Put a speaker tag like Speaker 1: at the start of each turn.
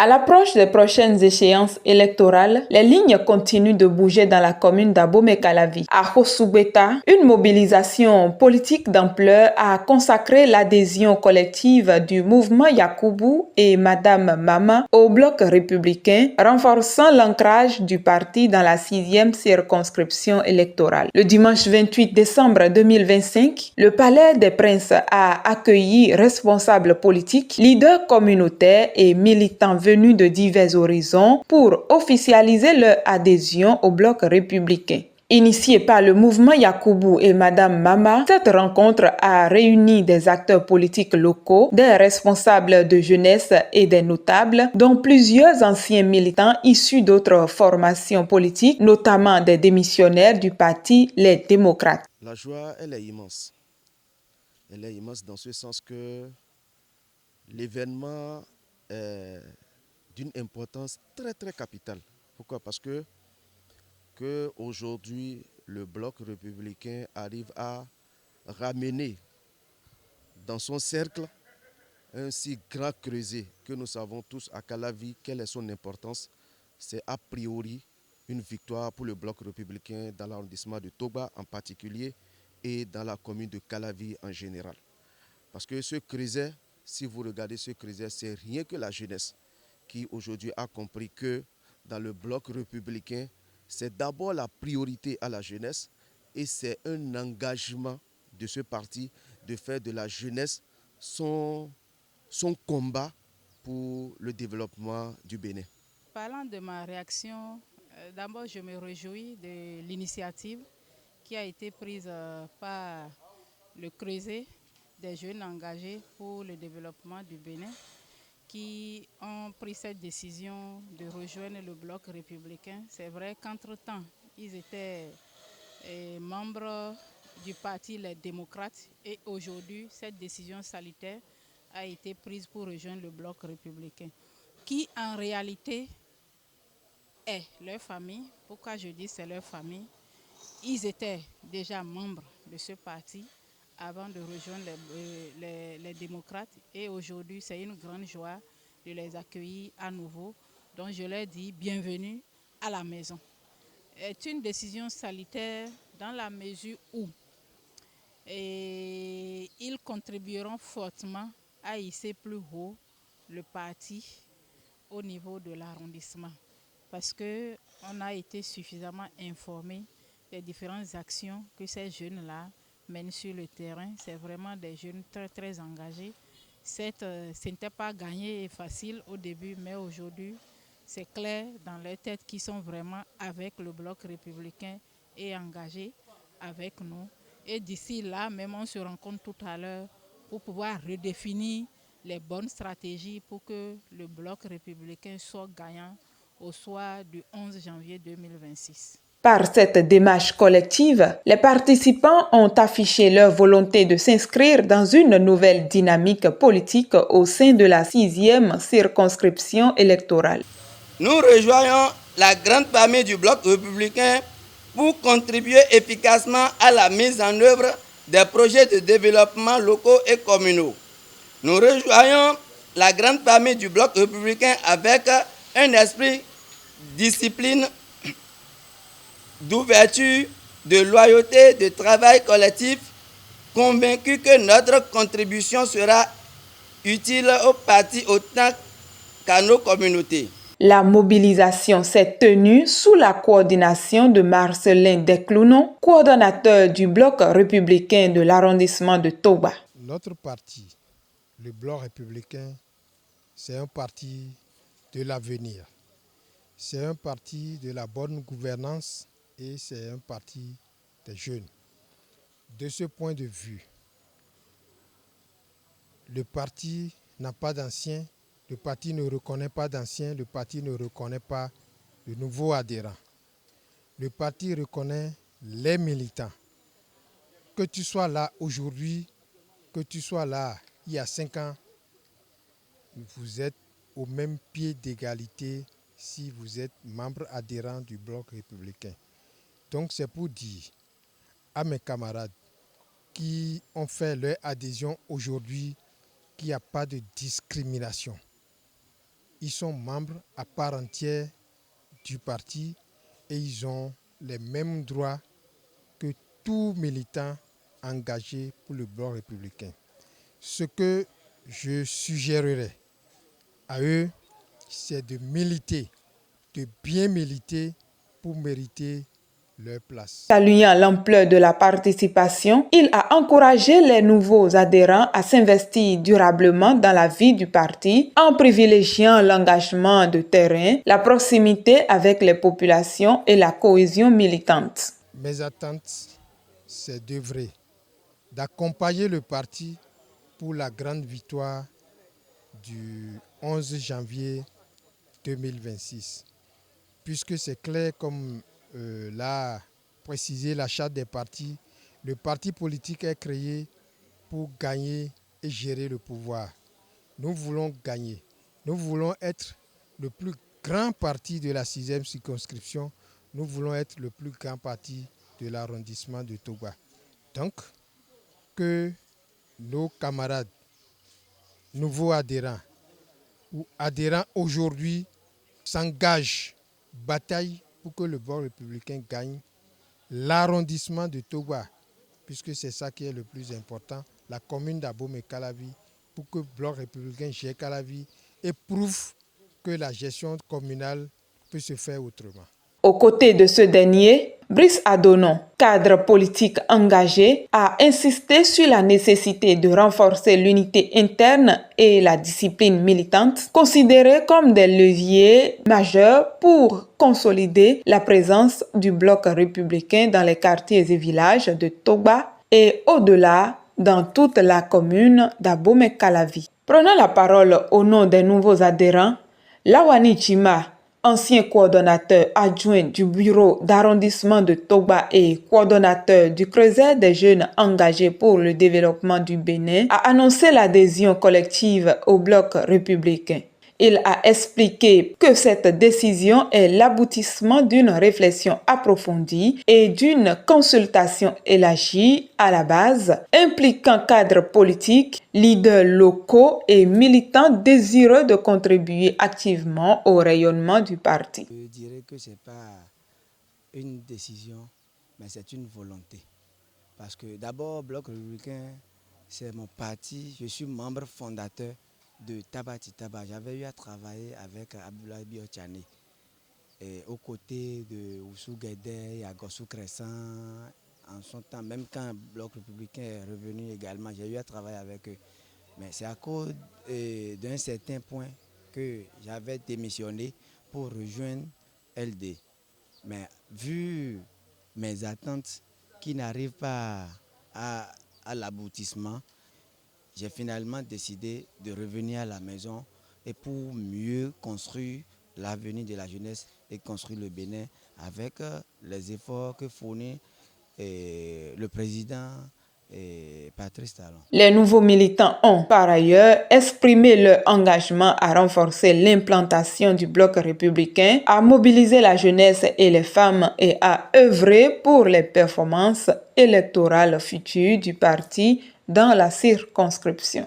Speaker 1: À l'approche des prochaines échéances électorales, les lignes continuent de bouger dans la commune d'Abomey-Calavi. À Khosoubeta, une mobilisation politique d'ampleur a consacré l'adhésion collective du mouvement Yakoubou et Madame Mama au bloc républicain, renforçant l'ancrage du parti dans la 6e circonscription électorale. Le dimanche 28 décembre 2025, le Palais des Princes a accueilli responsables politiques, leaders communautaires et militants venus de divers horizons pour officialiser leur adhésion au bloc républicain. Initiée par le mouvement Yakoubou et Madame Mama, cette rencontre a réuni des acteurs politiques locaux, des responsables de jeunesse et des notables, dont plusieurs anciens militants issus d'autres formations politiques, notamment des démissionnaires du parti Les Démocrates.
Speaker 2: La joie, elle est immense. Elle est immense dans ce sens que l'événement est d'une importance très très capitale. Pourquoi? Parce que aujourd'hui le bloc républicain arrive à ramener dans son cercle un si grand creuset que nous savons tous à Calavi quelle est son importance. C'est a priori une victoire pour le bloc républicain dans l'arrondissement de Toba en particulier et dans la commune de Calavi en général. Parce que ce creuset, si vous regardez ce creuset, c'est rien que la jeunesse qui aujourd'hui a compris que dans le bloc républicain, c'est d'abord la priorité à la jeunesse et c'est un engagement de ce parti de faire de la jeunesse son combat pour le développement du Bénin.
Speaker 3: Parlant de ma réaction, d'abord je me réjouis de l'initiative qui a été prise par le Creuset des jeunes engagés pour le développement du Bénin qui ont pris cette décision de rejoindre le bloc républicain. C'est vrai qu'entre-temps, ils étaient membres du parti Les Démocrates et aujourd'hui, cette décision salutaire a été prise pour rejoindre le bloc républicain qui en réalité est leur famille. Pourquoi je dis c'est leur famille? Ils étaient déjà membres de ce parti avant de rejoindre les démocrates et aujourd'hui c'est une grande joie de les accueillir à nouveau. Donc je leur dis bienvenue à la maison. C'est une décision salutaire dans la mesure où ils contribueront fortement à hisser plus haut le parti au niveau de l'arrondissement parce qu'on a été suffisamment informés des différentes actions que ces jeunes-là mènent sur le terrain. C'est vraiment des jeunes très très engagés. Ce n'était pas gagné et facile au début, mais aujourd'hui, c'est clair dans leur tête qu'ils sont vraiment avec le bloc républicain et engagés avec nous. Et d'ici là, même on se rencontre tout à l'heure pour pouvoir redéfinir les bonnes stratégies pour que le bloc républicain soit gagnant au soir du 11 janvier 2026.
Speaker 1: Par cette démarche collective, les participants ont affiché leur volonté de s'inscrire dans une nouvelle dynamique politique au sein de la 6e circonscription électorale.
Speaker 4: Nous rejoignons la grande famille du bloc républicain pour contribuer efficacement à la mise en œuvre des projets de développement locaux et communaux. Nous rejoignons la grande famille du bloc républicain avec un esprit discipline, d'ouverture, de loyauté, de travail collectif, convaincus que notre contribution sera utile au parti autant qu'à nos communautés.
Speaker 1: La mobilisation s'est tenue sous la coordination de Marcelin Desclounon, coordonnateur du bloc républicain de l'arrondissement de Toba.
Speaker 5: Notre parti, le bloc républicain, c'est un parti de l'avenir. C'est un parti de la bonne gouvernance et c'est un parti des jeunes. De ce point de vue, le parti n'a pas d'anciens, le parti ne reconnaît pas d'anciens, le parti ne reconnaît pas de nouveaux adhérents. Le parti reconnaît les militants. Que tu sois là aujourd'hui, que tu sois là il y a 5 ans, vous êtes au même pied d'égalité si vous êtes membre adhérent du bloc républicain. Donc c'est pour dire à mes camarades qui ont fait leur adhésion aujourd'hui qu'il n'y a pas de discrimination. ils sont membres à part entière du parti et ils ont les mêmes droits que tout militant engagé pour le bloc républicain. Ce que je suggérerais à eux, c'est de militer, de bien militer pour mériter leur place.
Speaker 1: Saluant l'ampleur de la participation, il a encouragé les nouveaux adhérents à s'investir durablement dans la vie du parti en privilégiant l'engagement de terrain, la proximité avec les populations et la cohésion militante.
Speaker 5: Mes attentes, c'est d'œuvrer, d'accompagner le parti pour la grande victoire du 11 janvier 2026. Puisque c'est clair, comme l'a précisé la charte des partis, le parti politique est créé pour gagner et gérer le pouvoir. Nous voulons gagner. Nous voulons être le plus grand parti de la 6e circonscription. Nous voulons être le plus grand parti de l'arrondissement de Togba. Donc, que nos camarades, nouveaux adhérents ou adhérents aujourd'hui s'engagent, bataillent pour que le bloc républicain gagne l'arrondissement de Togba, puisque c'est ça qui est le plus important, la commune d'Abomey-Calavi, pour que le bloc républicain gère Calavi et prouve que la gestion communale peut se faire autrement.
Speaker 1: Aux côtés de ce dernier, Brice Adonon, cadre politique engagé, a insisté sur la nécessité de renforcer l'unité interne et la discipline militante, considérés comme des leviers majeurs pour consolider la présence du bloc républicain dans les quartiers et villages de Togba et au-delà dans toute la commune d'Abomey-Calavi. Prenant la parole au nom des nouveaux adhérents, Lawani Chima, ancien coordonnateur adjoint du bureau d'arrondissement de Togba et coordonnateur du Creuset des jeunes engagés pour le développement du Bénin, a annoncé l'adhésion collective au bloc républicain. Il a expliqué que cette décision est l'aboutissement d'une réflexion approfondie et d'une consultation élargie à la base, impliquant cadres politiques, leaders locaux et militants désireux de contribuer activement au rayonnement du parti.
Speaker 6: Je dirais que ce n'est pas une décision, mais c'est une volonté. Parce que d'abord, Bloc républicain, c'est mon parti, je suis membre fondateur de Tabati Taba. J'avais eu à travailler avec Abdoulaye Biochane aux côtés de Oussou Guédé et Agossou Crescent en son temps. Même quand le Bloc républicain est revenu également, j'ai eu à travailler avec eux. Mais c'est à cause d'un certain point que j'avais démissionné pour rejoindre LD. Mais vu mes attentes qui n'arrivent pas à l'aboutissement, j'ai finalement décidé de revenir à la maison et pour mieux construire l'avenir de la jeunesse et construire le Bénin avec les efforts que fournit le président Patrice Talon.
Speaker 1: Les nouveaux militants ont par ailleurs exprimé leur engagement à renforcer l'implantation du bloc républicain, à mobiliser la jeunesse et les femmes et à œuvrer pour les performances électorales futures du parti dans la circonscription.